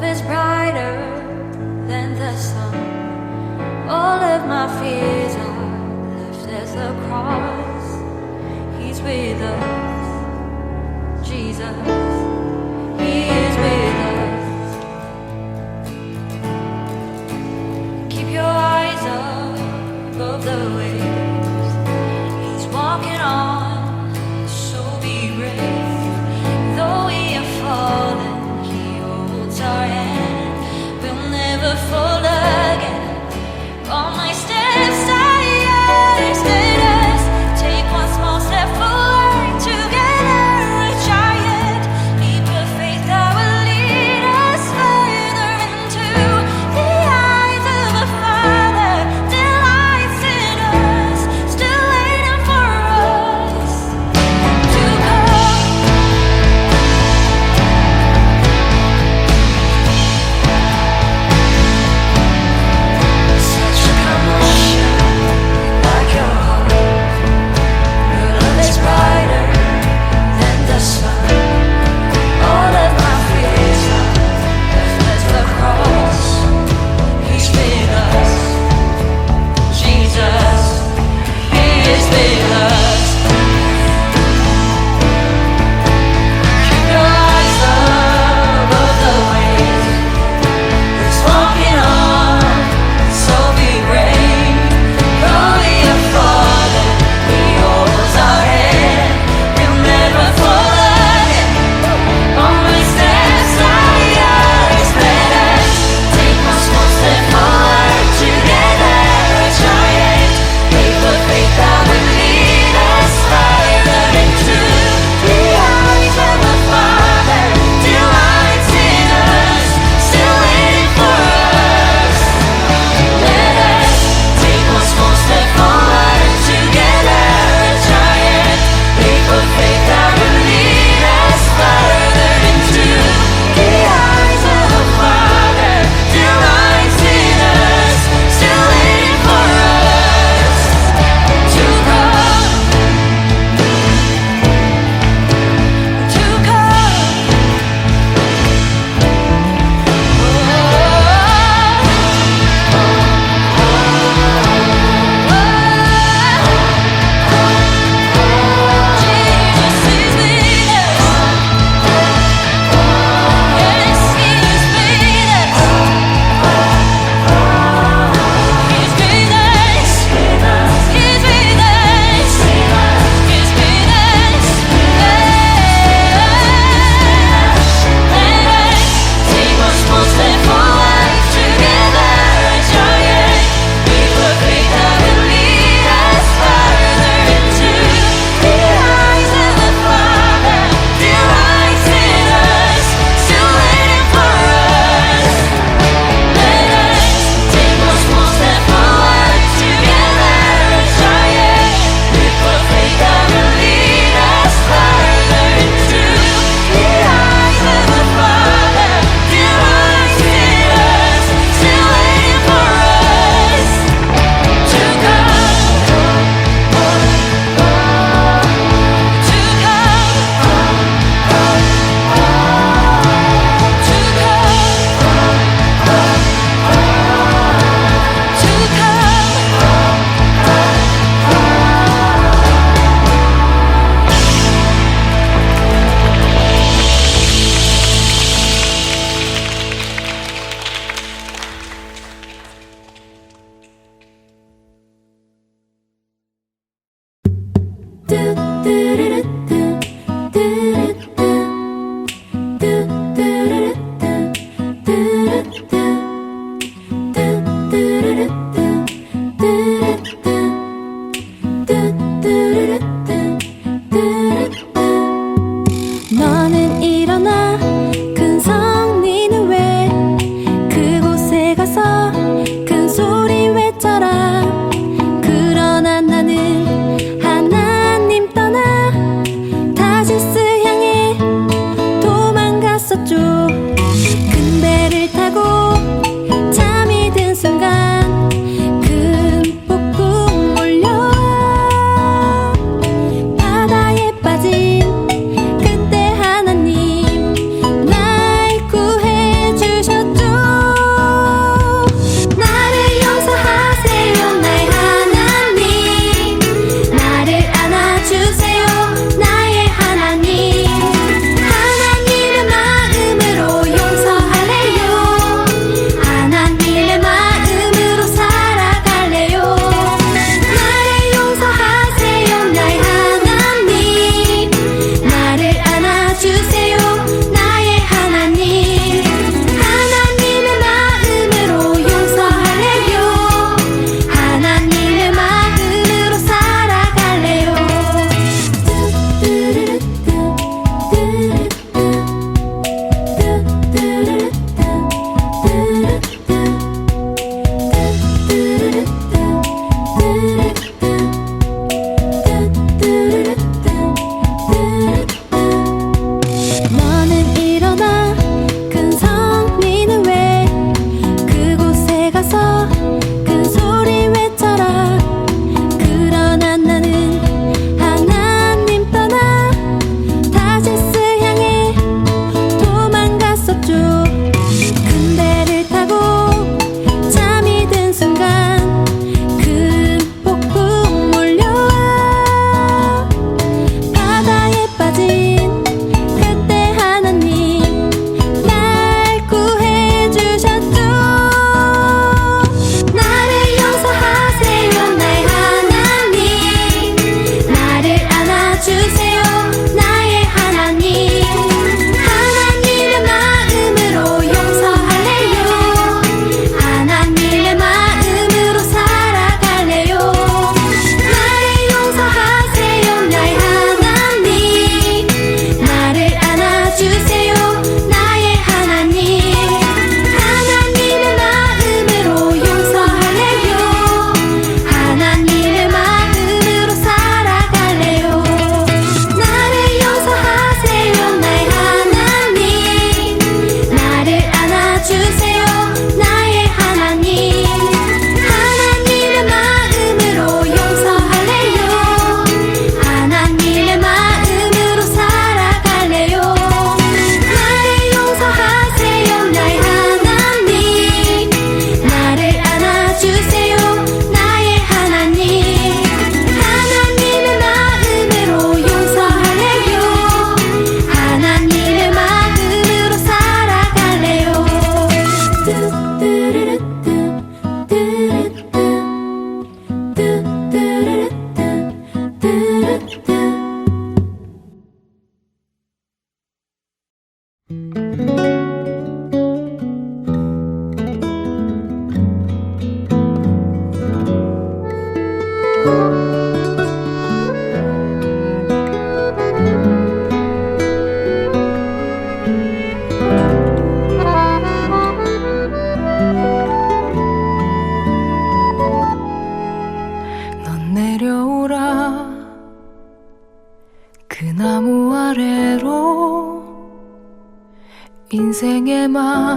love is brighter than the sun. All of my fears are lifted across. He's with us, Jesus. He is with us. Keep your eyes up above the waves. He's walking on, so be brave. Though we have fallen, He holds our hand. We'll never fall again. All my steps are yours. Let us take one small step forward together, a giant leap of faith that will lead us further into the eyes of the Father. Delights in us, still waiting for us to come.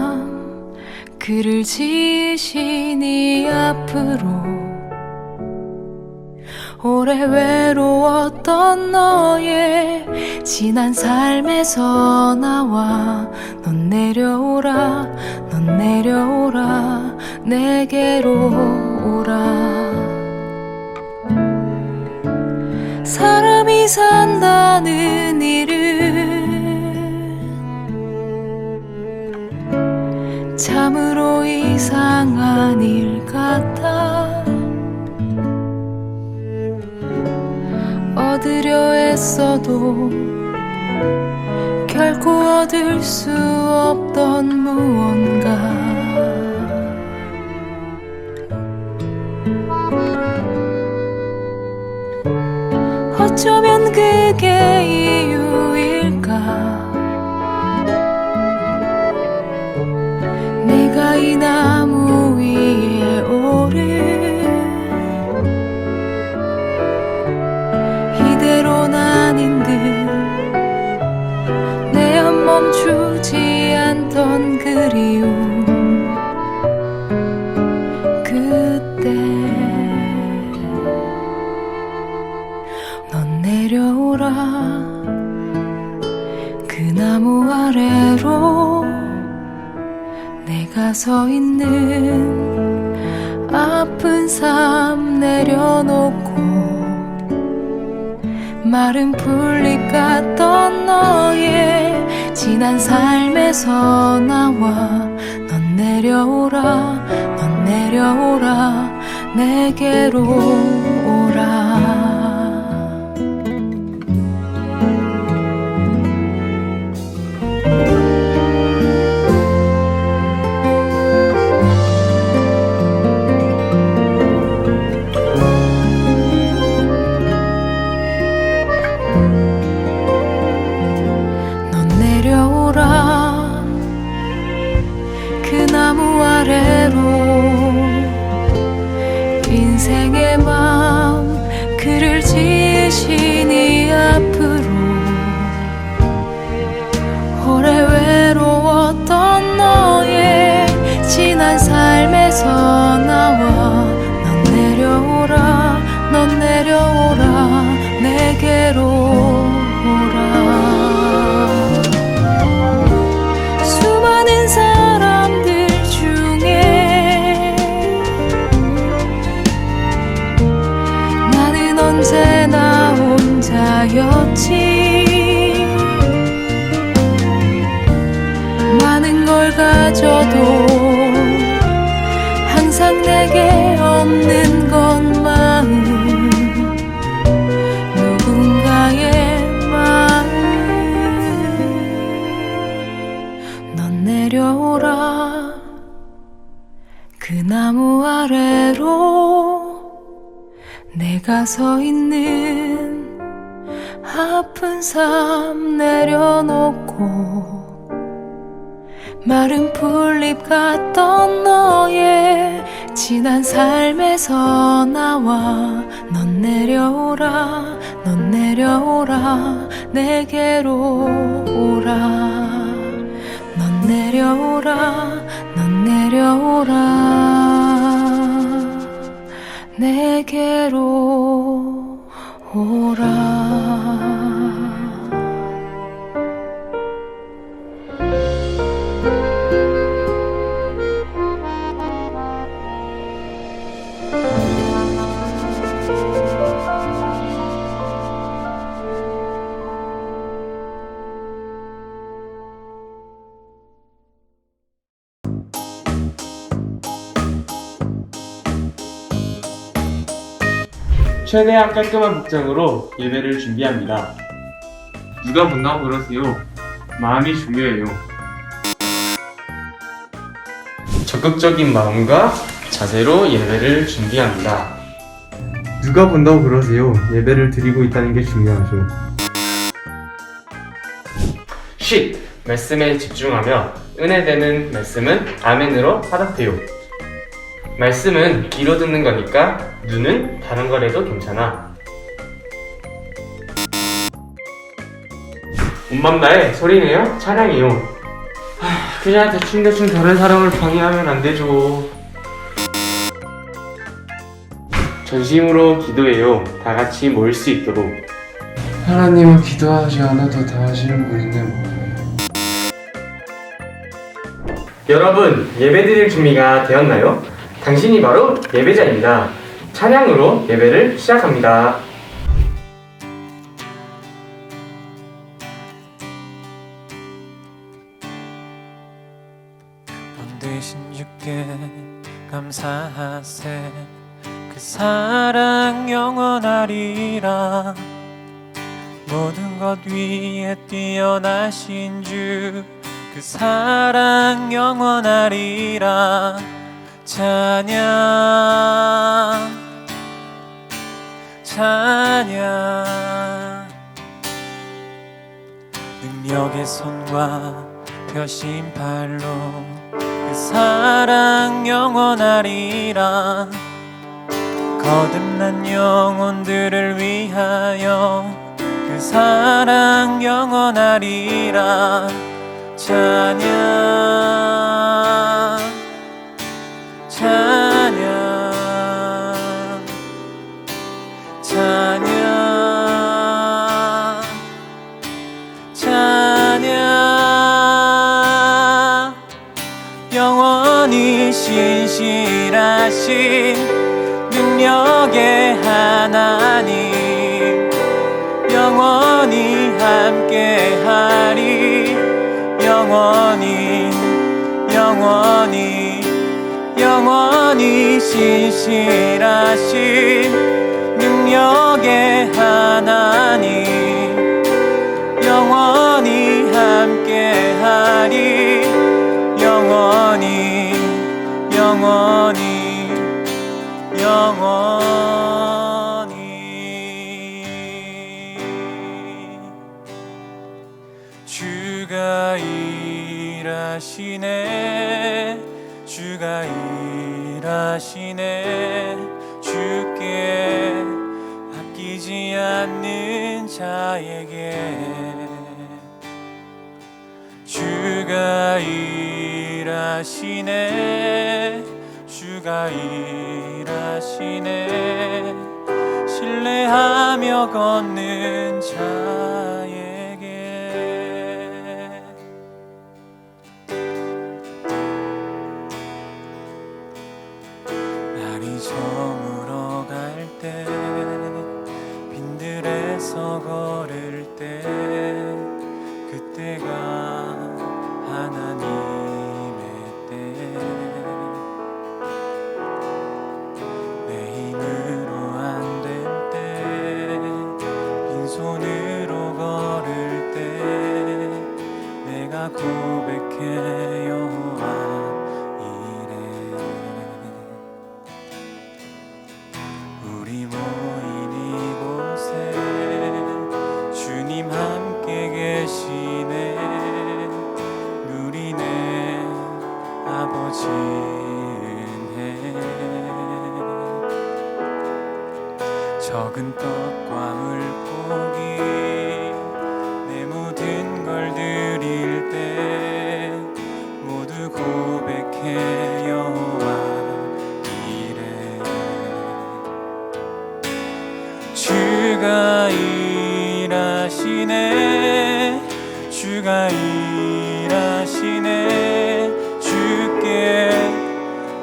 맘 그를 지으시니 앞으로 오래 외로웠던 너의 지난 삶에서 나와 넌 내려오라 넌 내려오라 내게로 오라 사람이 산다는 일은 참으로 이상한 일 같아 얻으려 애써도 결코 얻을 수 없던 무언가 어쩌면 그게 이유일까 내가 이 나무 위에 오른 이대로는 아닌 듯 내 안 멈추지 않던 그리움 그때 넌 내려오라 그 나무 아래로 내가 서 있는 아픈 삶 내려놓고 마른 풀잎 같던 너의 지난 삶에서 나와 넌 내려오라 넌 내려오라 내게로 오라 그 나무 아래로 인생의 맘 그를 지으시니 앞으로 오래 외로웠던 너의 지난 삶에서 나와 넌 내려오라 넌 내려오라 내게로 오라 수많은 사람들 중에 나는 언제나 혼자였지 많은 걸 가져도 항상 내게 없는 건 마음 누군가의 마음 넌 내려오라 그 나무 아래로 내가 서 있는 아픈 삶 내려놓고 마른 풀잎 같던 너의 지난 삶에서 나와 넌 내려오라 넌 내려오라 내게로 오라 넌 내려오라 넌 내려오라 내게로 오라 최대한 깔끔한 복장으로 예배를 준비합니다. 누가 본다고 그러세요? 마음이 중요해요. 적극적인 마음과 자세로 예배를 준비합니다. 누가 본다고 그러세요? 예배를 드리고 있다는 게 중요하죠. 쉿! 말씀에 집중하며 은혜되는 말씀은 아멘으로 화답해요. 말씀은 귀로 듣는 거니까 눈은 다른 거라도 괜찮아. 온맘 다해 소리내어 찬양해요. 그냥 대충 다른 사람을 방해하면 안 되죠. 전심으로 기도해요. 다 같이 모일 수 있도록. 하나님은 기도하지 않아도 다 하시는 분인데 뭐. 여러분, 예배드릴 준비가 되었나요? 당신이 바로 예배자입니다. 찬양으로 예배를 시작합니다. 본 대신 주께 감사하세. 그 사랑 영원하리라. 모든 것 위에 뛰어나신 주, 그 사랑 영원하리라. 찬양 찬양. 능력의 손과 표심팔로 그 사랑 영원하리라. 거듭난 영혼들을 위하여 그 사랑 영원하리라. 찬양 찬양 찬양 찬양. 영원히 신실하신 능력의 하나님, 영원히 함께하리. 영원히 신실하신 능력의 하나님, 영원히 함께하리. 영원히 주가 일하시네. 주가 일하시네. 주께 아끼지 않는 자에게 주가 일하시네. 주가 일하시네. 신뢰하며 걷는 자에게 날이 저물어 갈 때, 빈들에서 걸을 때, 그때가 하나님의 때. 내 힘으로 안 될 때, 빈손으로 걸을 때, 내가 고백해 여호와 이래. 우리 모인 이곳에 주님 함께 계시네. 누리네 아버지 은혜. 적은 떡과 물고기 내 모든 걸 드릴 때 모두 고백해 여호와 이래. 주가 일하시네. 주가 일하시네. 주께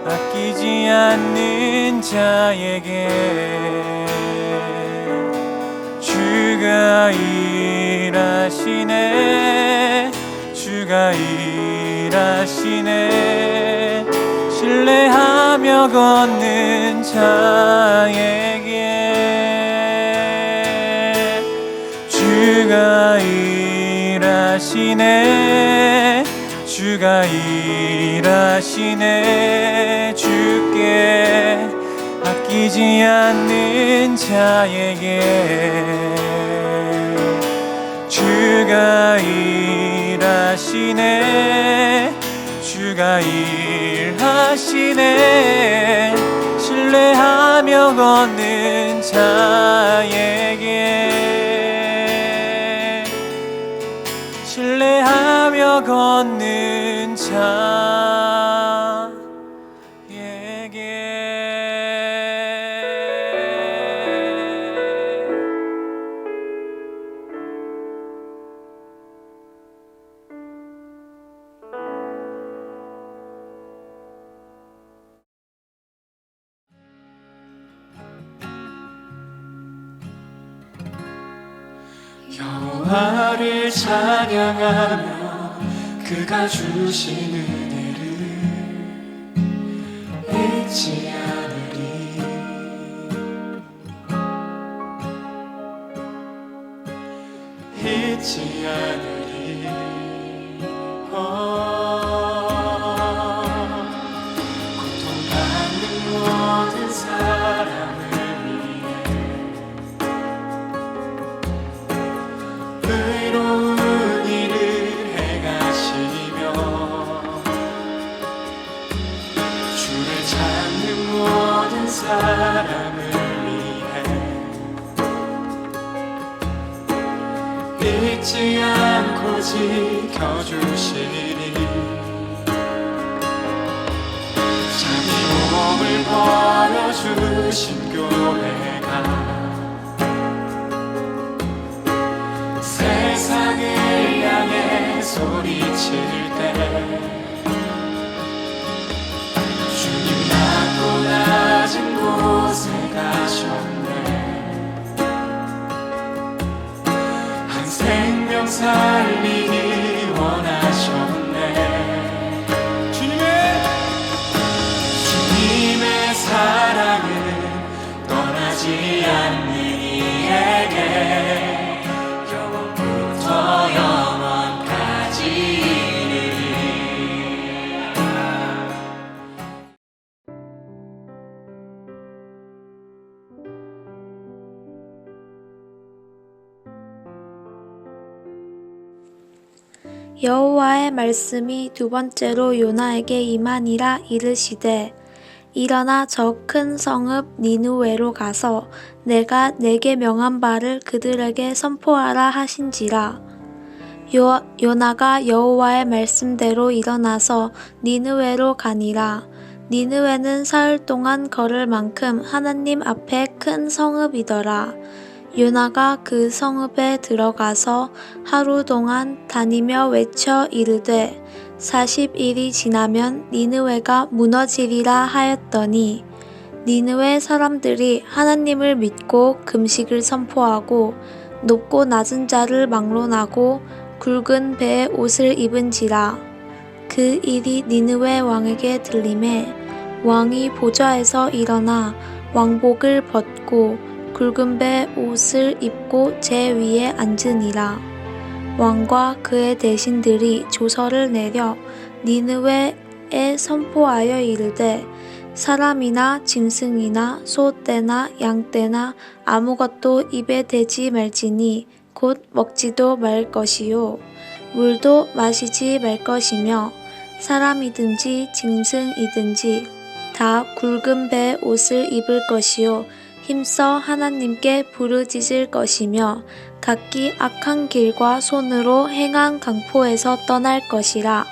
아끼지 않는 자에게 주가 일하시네. 주가 일하시네. 신뢰하며 걷는 자에게 주가 일하시네. 주가 일하시네. 주께 아끼지 않는 자에게 주가 일하시네. 주가 일하시네. 신뢰하며 걷는 자에게 신뢰하며 걷는 여호와를 찬양하며 그가 주신 은혜를 잊지 않으리. 잊지 않으리. 고통받는 모든 사람을 의로운 일을 행하시며 주를 찾는 모든 사람을 위해 잊지 않고 지켜주시리. 자기 몸을 버려주신 교회가 세상을 향해 소리칠 때 주님 낮고 낮은 곳에 가셨네. 한 생명 살리기 원하셨네. 주님의 사랑은 떠나지 않는 이에게 영원까지 이르리. 여호와의 말씀이 두 번째로 요나에게 임하니라. 이르시되 일어나 저 큰 성읍 니느웨로 가서 내가 내게 명한 바를 그들에게 선포하라 하신지라. 요나가 여호와의 말씀대로 일어나서 니느웨로 가니라. 니느웨는 사흘 동안 걸을 만큼 하나님 앞에 큰 성읍이더라. 요나가 그 성읍에 들어가서 하루 동안 다니며 외쳐 이르되 40일이 지나면 니느웨가 무너지리라 하였더니 니느웨 사람들이 하나님을 믿고 금식을 선포하고 높고 낮은 자를 막론하고 굵은 배의 옷을 입은지라. 그 일이 니느웨 왕에게 들림에 왕이 보좌에서 일어나 왕복을 벗고 굵은 배의 옷을 입고 제 위에 앉으니라. 왕과 그의 대신들이 조서를 내려 니느웨에 선포하여 이르되 사람이나 짐승이나 소떼나 양떼나 아무것도 입에 대지 말지니 곧 먹지도 말 것이요 물도 마시지 말 것이며 사람이든지 짐승이든지 다 굵은 배의 옷을 입을 것이요 힘써 하나님께 부르짖을 것이며 각기 악한 길과 손으로 행한 강포에서 떠날 것이라.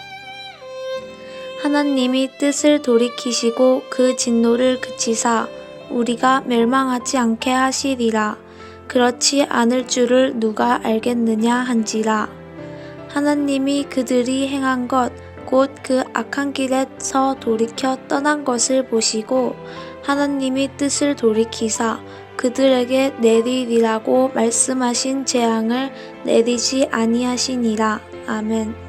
하나님이 뜻을 돌이키시고 그 진노를 그치사 우리가 멸망하지 않게 하시리라. 그렇지 않을 줄을 누가 알겠느냐 한지라. 하나님이 그들이 행한 것 곧 그 악한 길에서 돌이켜 떠난 것을 보시고 하나님이 뜻을 돌이키사 그들에게 내리리라고 말씀하신 재앙을 내리지 아니하시니라. 아멘.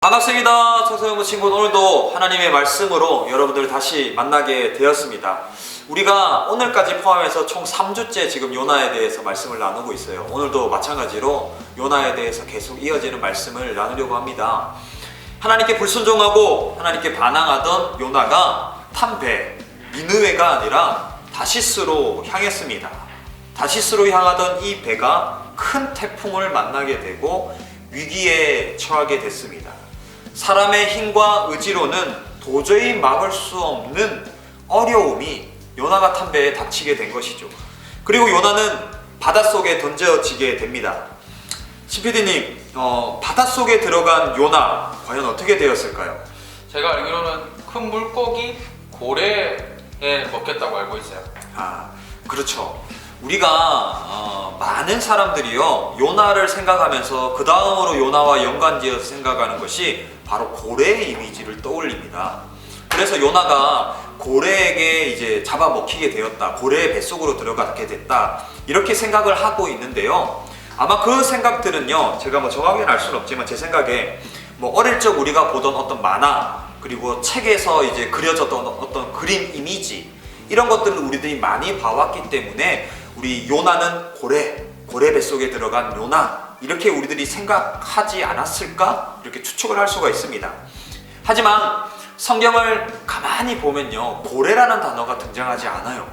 반갑습니다. 청소년부 친구, 오늘도 하나님의 말씀으로 여러분들 다시 만나게 되었습니다. 우리가 오늘까지 포함해서 총 3주째 지금 요나에 대해서 말씀을 나누고 있어요. 오늘도 마찬가지로 요나에 대해서 계속 이어지는 말씀을 나누려고 합니다. 하나님께 불순종하고 하나님께 반항하던 요나가 탄 배 니느웨가 아니라 다시스로 향했습니다. 다시스로 향하던 이 배가 큰 태풍을 만나게 되고 위기에 처하게 됐습니다. 사람의 힘과 의지로는 도저히 막을 수 없는 어려움이 요나가 탄 배에 닥치게 된 것이죠. 그리고 요나는 바닷속에 던져지게 됩니다. 신PD님, 바닷속에 들어간 요나 과연 어떻게 되었을까요? 제가 알기로는 큰 물고기 고래에 먹혔다고 알고 있어요. 아, 그렇죠. 우리가 많은 사람들이요 요나를 생각하면서 그 다음으로 요나와 연관지어서 생각하는 것이 바로 고래의 이미지를 떠올립니다. 그래서 요나가 고래에게 이제 잡아먹히게 되었다, 고래의 뱃속으로 들어가게 됐다, 이렇게 생각을 하고 있는데요. 아마 그 생각들은요, 제가 뭐 정확히는 알 수는 없지만 제 생각에 뭐 어릴 적 우리가 보던 어떤 만화, 그리고 책에서 이제 그려졌던 어떤 그림 이미지, 이런 것들을 우리들이 많이 봐왔기 때문에 우리 요나는 고래 뱃속에 들어간 요나, 이렇게 우리들이 생각하지 않았을까? 이렇게 추측을 할 수가 있습니다. 하지만 성경을 가만히 보면요, 고래라는 단어가 등장하지 않아요.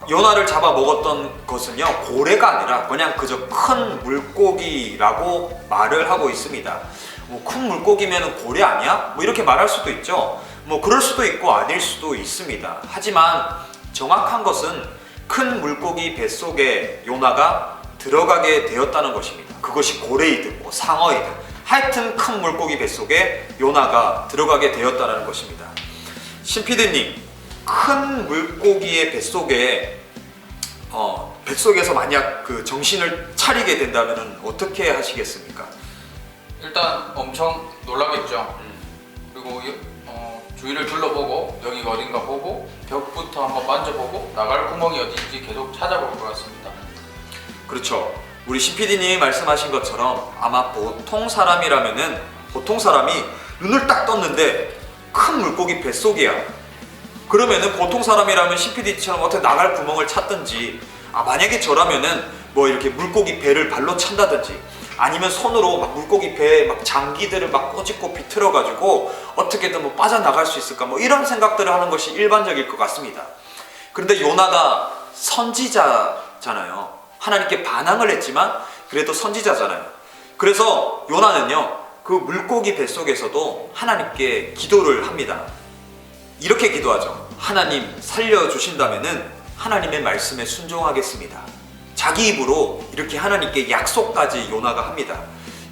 요나를 잡아먹었던 것은요, 고래가 아니라 그냥 그저 큰 물고기라고 말을 하고 있습니다. 뭐 큰 물고기면 고래 아니야? 뭐 이렇게 말할 수도 있죠. 뭐 그럴 수도 있고 아닐 수도 있습니다. 하지만 정확한 것은 큰 물고기 뱃속에 요나가 들어가게 되었다는 것입니다. 그것이 고래이든 뭐 상어이든 하여튼 큰 물고기 뱃속에 요나가 들어가게 되었다는 것입니다. 신피디님, 큰 물고기의 뱃속에서 만약 그 정신을 차리게 된다면 어떻게 하시겠습니까? 일단 엄청 놀라겠죠. 그리고 주위를 둘러보고 여기가 어딘가 보고 벽부터 한번 만져보고 나갈 구멍이 어딘지 계속 찾아볼 것 같습니다. 그렇죠. 우리 신PD님이 말씀하신 것처럼 아마 보통 사람이 눈을 딱 떴는데 큰 물고기 뱃속이야. 그러면은 보통 사람이라면 신PD처럼 어떻게 나갈 구멍을 찾든지, 만약에 저라면은 뭐 이렇게 물고기 배를 발로 찬다든지, 아니면 손으로 막 물고기 배에 막 장기들을 막 꼬집고 비틀어 가지고 어떻게든 뭐 빠져나갈 수 있을까, 뭐 이런 생각들을 하는 것이 일반적일 것 같습니다. 그런데 요나가 선지자잖아요. 하나님께 반항을 했지만 그래도 선지자잖아요. 그래서 요나는요, 그 물고기 뱃속에서도 하나님께 기도를 합니다. 이렇게 기도하죠. 하나님 살려주신다면은 하나님의 말씀에 순종하겠습니다. 자기 입으로 이렇게 하나님께 약속까지 요나가 합니다.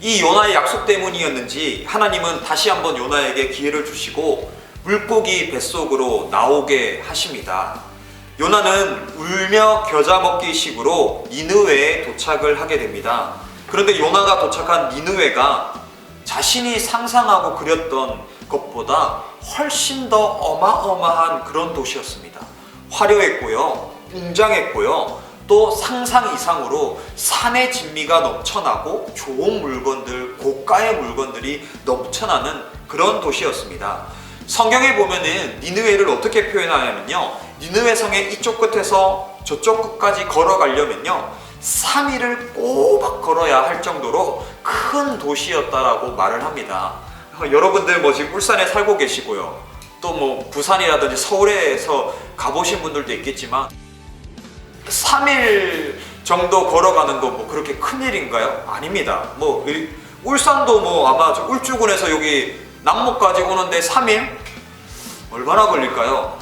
이 요나의 약속 때문이었는지 하나님은 다시 한번 요나에게 기회를 주시고 물고기 뱃속으로 나오게 하십니다. 요나는 울며 겨자 먹기 식으로 니느웨에 도착을 하게 됩니다. 그런데 요나가 도착한 니느웨가 자신이 상상하고 그렸던 것보다 훨씬 더 어마어마한 그런 도시였습니다. 화려했고요, 웅장했고요, 또 상상 이상으로 산의 진미가 넘쳐나고 좋은 물건들, 고가의 물건들이 넘쳐나는 그런 도시였습니다. 성경에 보면은 니느웨를 어떻게 표현하냐면요, 니느웨 성의 이쪽 끝에서 저쪽 끝까지 걸어가려면요 3일을 꼬박 걸어야 할 정도로 큰 도시였다라고 말을 합니다. 여러분들 뭐 지금 울산에 살고 계시고요, 또 뭐 부산이라든지 서울에서 가보신 분들도 있겠지만 3일 정도 걸어가는 거 뭐 그렇게 큰일인가요? 아닙니다. 뭐 울산도 뭐 아마 울주군에서 여기 남목까지 오는데 3일? 얼마나 걸릴까요?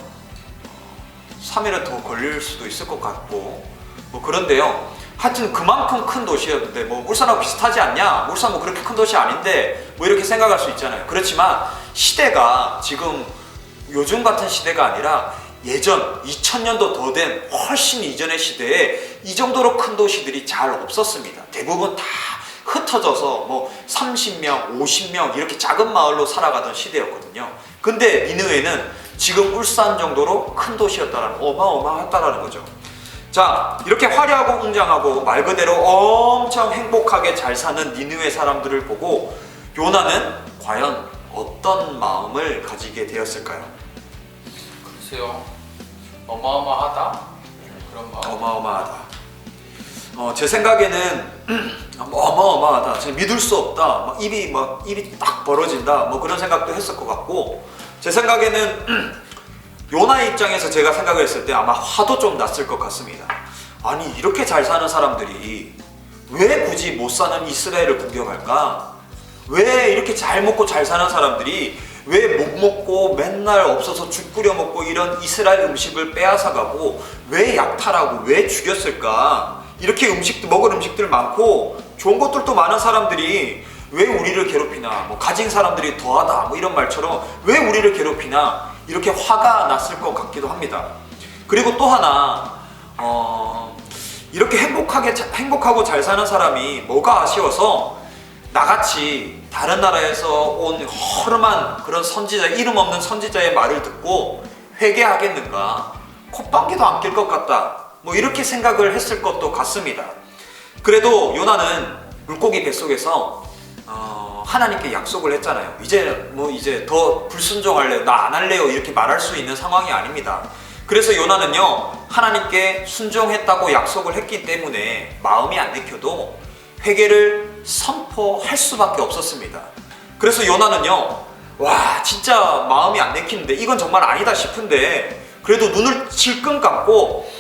3일은 더 걸릴 수도 있을 것 같고, 뭐 그런데요, 하여튼 그만큼 큰 도시였는데 뭐 울산하고 비슷하지 않냐? 울산 뭐 그렇게 큰 도시 아닌데 뭐 이렇게 생각할 수 있잖아요. 그렇지만 시대가 지금 요즘 같은 시대가 아니라 예전 2000년도 더 된 훨씬 이전의 시대에 이 정도로 큰 도시들이 잘 없었습니다. 대부분 다 흩어져서 뭐 30명, 50명 이렇게 작은 마을로 살아가던 시대였거든요. 근데 니느웨는 지금 울산 정도로 큰 도시였다라는, 어마어마했다라는 거죠. 자, 이렇게 화려하고 웅장하고 말 그대로 엄청 행복하게 잘 사는 니느웨 사람들을 보고 요나는 과연 어떤 마음을 가지게 되었을까요? 글쎄요, 어마어마하다? 그런 마음? 어마어마하다. 제 생각에는 어마어마하다, 제가 믿을 수 없다, 막 입이 딱 벌어진다, 뭐 그런 생각도 했을 것 같고, 제 생각에는 요나의 입장에서 제가 생각을 했을 때 아마 화도 좀 났을 것 같습니다. 아니, 이렇게 잘 사는 사람들이 왜 굳이 못 사는 이스라엘을 공격할까? 왜 이렇게 잘 먹고 잘 사는 사람들이 왜 못 먹고 맨날 없어서 죽 끓여 먹고 이런 이스라엘 음식을 빼앗아가고 왜 약탈하고 왜 죽였을까? 이렇게 먹을 음식들 많고 좋은 것들도 많은 사람들이 왜 우리를 괴롭히나, 뭐 가진 사람들이 더하다, 뭐 이런 말처럼 왜 우리를 괴롭히나 이렇게 화가 났을 것 같기도 합니다. 그리고 또 하나 이렇게 행복하고 잘 사는 사람이 뭐가 아쉬워서 나같이 다른 나라에서 온 허름한 그런 선지자, 이름 없는 선지자의 말을 듣고 회개하겠는가, 콧방귀도 안 낄 것 같다, 뭐 이렇게 생각을 했을 것도 같습니다. 그래도 요나는 물고기 뱃속에서 하나님께 약속을 했잖아요. 이제 더 불순종할래요, 나 안 할래요, 이렇게 말할 수 있는 상황이 아닙니다. 그래서 요나는요, 하나님께 순종했다고 약속을 했기 때문에 마음이 안 내켜도 회개를 선포할 수밖에 없었습니다. 그래서 요나는요, 와 진짜 마음이 안 내키는데, 이건 정말 아니다 싶은데 그래도 눈을 질끈 감고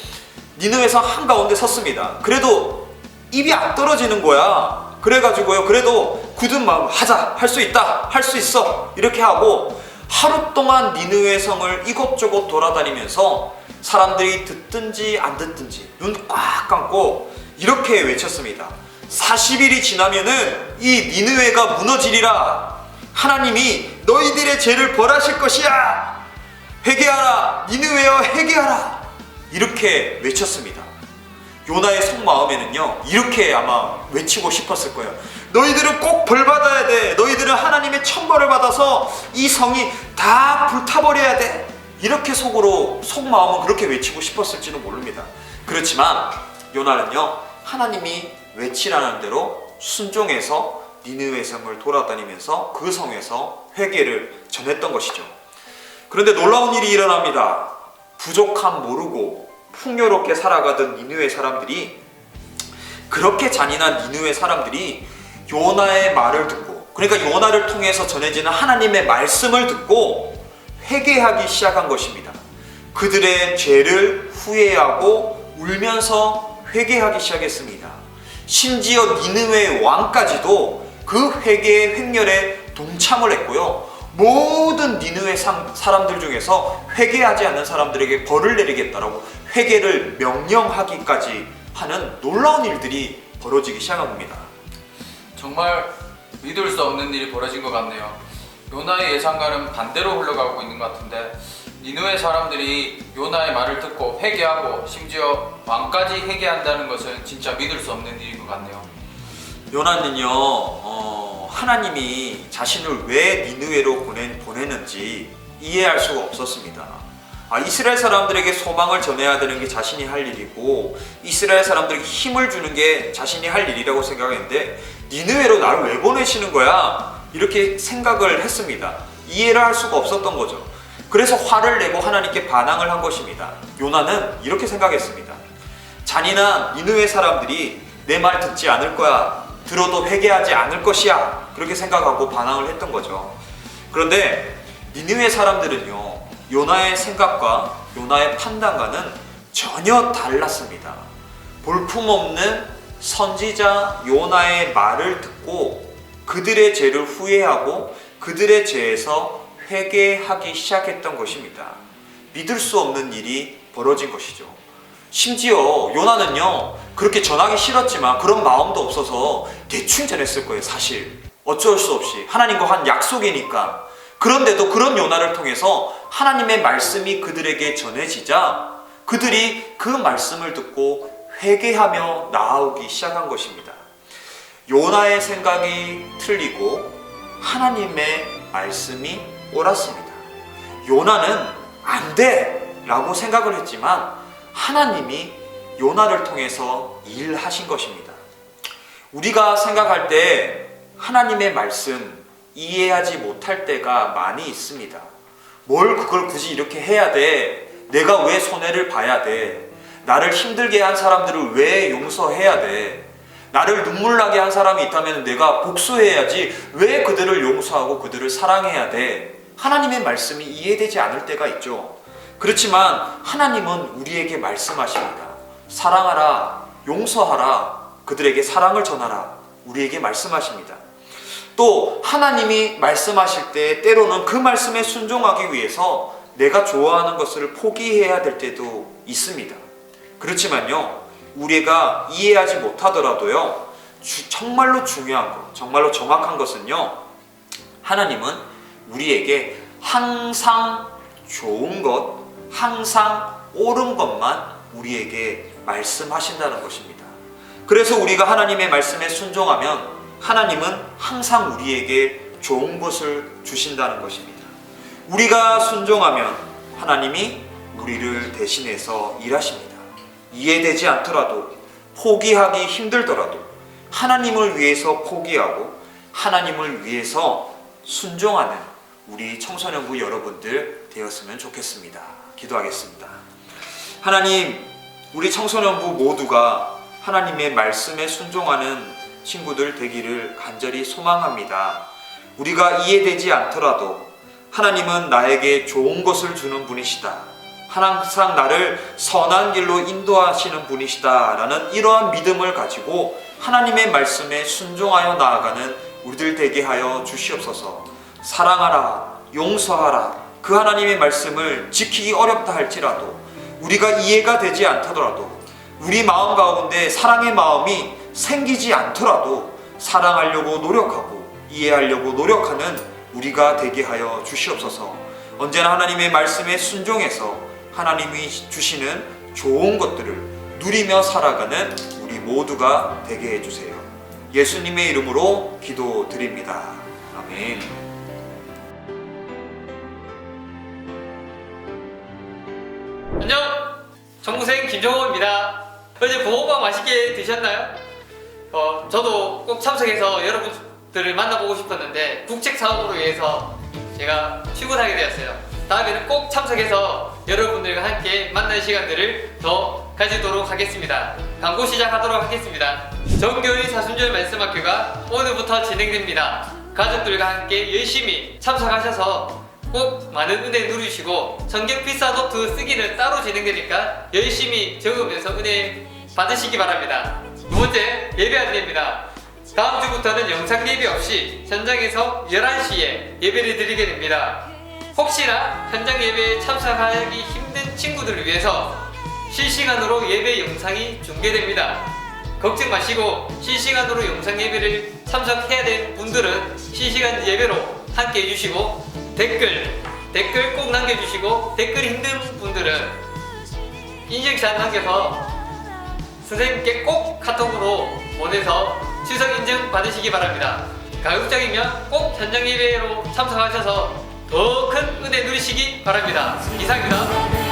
니느웨성 한가운데 섰습니다. 그래도 입이 안 떨어지는 거야. 그래가지고요, 그래도 굳은 마음, 하자, 할 수 있다, 할 수 있어, 이렇게 하고 하루 동안 니느웨 성을 이곳저곳 돌아다니면서 사람들이 듣든지 안 듣든지 눈 꽉 감고 이렇게 외쳤습니다. 40일이 지나면은 이 니느웨가 무너지리라. 하나님이 너희들의 죄를 벌하실 것이야. 회개하라, 니느웨여 회개하라. 이렇게 외쳤습니다. 요나의 속마음에는요, 이렇게 아마 외치고 싶었을 거예요. 너희들은 꼭 벌받아야 돼. 너희들은 하나님의 천벌을 받아서 이 성이 다 불타버려야 돼. 이렇게 속마음은 그렇게 외치고 싶었을지도 모릅니다. 그렇지만 요나는요, 하나님이 외치라는 대로 순종해서 니느웨 성을 돌아다니면서 그 성에서 회개를 전했던 것이죠. 그런데 놀라운 일이 일어납니다. 부족함 모르고 풍요롭게 살아가던 니느웨 사람들이, 그렇게 잔인한 니느웨 사람들이 요나의 말을 듣고, 그러니까 요나를 통해서 전해지는 하나님의 말씀을 듣고 회개하기 시작한 것입니다. 그들의 죄를 후회하고 울면서 회개하기 시작했습니다. 심지어 니느웨 왕까지도 그 회개의 횡렬에 동참을 했고요, 모든 니느웨 사람들 중에서 회개하지 않는 사람들에게 벌을 내리겠다라고 회개를 명령하기까지 하는 놀라운 일들이 벌어지기 시작한 겁니다. 정말 믿을 수 없는 일이 벌어진 것 같네요. 요나의 예상과는 반대로 흘러가고 있는 것 같은데, 니느웨 사람들이 요나의 말을 듣고 회개하고 심지어 왕까지 회개한다는 것은 진짜 믿을 수 없는 일인 것 같네요. 요나는요, 하나님이 자신을 왜 니느웨로 보내는지 이해할 수가 없었습니다. 이스라엘 사람들에게 소망을 전해야 되는 게 자신이 할 일이고, 이스라엘 사람들에게 힘을 주는 게 자신이 할 일이라고 생각했는데, 니느웨로 나를 왜 보내시는 거야? 이렇게 생각을 했습니다. 이해를 할 수가 없었던 거죠. 그래서 화를 내고 하나님께 반항을 한 것입니다. 요나는 이렇게 생각했습니다. 잔인한 니느웨 사람들이 내 말 듣지 않을 거야. 들어도 회개하지 않을 것이야. 그렇게 생각하고 반항을 했던 거죠. 그런데 니느웨 사람들은요, 요나의 생각과 요나의 판단과는 전혀 달랐습니다. 볼품없는 선지자 요나의 말을 듣고 그들의 죄를 후회하고 그들의 죄에서 회개하기 시작했던 것입니다. 믿을 수 없는 일이 벌어진 것이죠. 심지어 요나는요, 그렇게 전하기 싫었지만 그런 마음도 없어서 대충 전했을 거예요. 사실 어쩔 수 없이 하나님과 한 약속이니까. 그런데도 그런 요나를 통해서 하나님의 말씀이 그들에게 전해지자 그들이 그 말씀을 듣고 회개하며 나아오기 시작한 것입니다. 요나의 생각이 틀리고 하나님의 말씀이 옳았습니다. 요나는 안 돼! 라고 생각을 했지만 하나님이 요나를 통해서 일하신 것입니다. 우리가 생각할 때 하나님의 말씀 이해하지 못할 때가 많이 있습니다. 뭘 그걸 굳이 이렇게 해야 돼? 내가 왜 손해를 봐야 돼? 나를 힘들게 한 사람들을 왜 용서해야 돼? 나를 눈물 나게 한 사람이 있다면 내가 복수해야지 왜 그들을 용서하고 그들을 사랑해야 돼? 하나님의 말씀이 이해되지 않을 때가 있죠. 그렇지만 하나님은 우리에게 말씀하십니다. 사랑하라, 용서하라, 그들에게 사랑을 전하라, 우리에게 말씀하십니다. 또 하나님이 말씀하실 때 때로는 그 말씀에 순종하기 위해서 내가 좋아하는 것을 포기해야 될 때도 있습니다. 그렇지만요, 우리가 이해하지 못하더라도요, 정말로 중요한 것, 정말로 정확한 것은요, 하나님은 우리에게 항상 좋은 것, 항상 옳은 것만 우리에게 말씀하신다는 것입니다. 그래서 우리가 하나님의 말씀에 순종하면 하나님은 항상 우리에게 좋은 것을 주신다는 것입니다. 우리가 순종하면 하나님이 우리를 대신해서 일하십니다. 이해되지 않더라도, 포기하기 힘들더라도 하나님을 위해서 포기하고 하나님을 위해서 순종하는 우리 청소년부 여러분들 되었으면 좋겠습니다. 기도하겠습니다. 하나님, 우리 청소년부 모두가 하나님의 말씀에 순종하는 친구들 되기를 간절히 소망합니다. 우리가 이해되지 않더라도 하나님은 나에게 좋은 것을 주는 분이시다, 항상 나를 선한 길로 인도하시는 분이시다 라는 이러한 믿음을 가지고 하나님의 말씀에 순종하여 나아가는 우리들 되게 하여 주시옵소서. 사랑하라, 용서하라, 그 하나님의 말씀을 지키기 어렵다 할지라도, 우리가 이해가 되지 않더라도, 우리 마음 가운데 사랑의 마음이 생기지 않더라도 사랑하려고 노력하고 이해하려고 노력하는 우리가 되게 하여 주시옵소서. 언제나 하나님의 말씀에 순종해서 하나님이 주시는 좋은 것들을 누리며 살아가는 우리 모두가 되게 해주세요. 예수님의 이름으로 기도드립니다. 아멘. 안녕! 정무생 김정호입니다. 어제 붕어빵 맛있게 드셨나요? 저도 꼭 참석해서 여러분들을 만나보고 싶었는데 국책 사업으로 위해서 제가 출근하게 되었어요. 다음에는 꼭 참석해서 여러분들과 함께 만날 시간들을 더 가지도록 하겠습니다. 광고 시작하도록 하겠습니다. 정교인 사순절 말씀학교가 오늘부터 진행됩니다. 가족들과 함께 열심히 참석하셔서 꼭 많은 은혜 누리시고, 성경 필사 노트 쓰기는 따로 진행되니까 열심히 적으면서 은혜 받으시기 바랍니다. 두 번째, 예배 안내입니다. 다음 주부터는 영상 예배 없이 현장에서 11시에 예배를 드리게 됩니다. 혹시나 현장 예배에 참석하기 힘든 친구들을 위해서 실시간으로 예배 영상이 중계됩니다. 걱정 마시고 실시간으로 영상 예배를 참석해야 되는 분들은 실시간 예배로 함께 해주시고, 댓글 꼭 남겨주시고, 댓글이 힘든 분들은 인증샷 남겨서 선생님께 꼭 카톡으로 보내서 추석 인증 받으시기 바랍니다. 가급적이면 꼭 현장 예배로 참석하셔서 더 큰 은혜 누리시기 바랍니다. 이상입니다.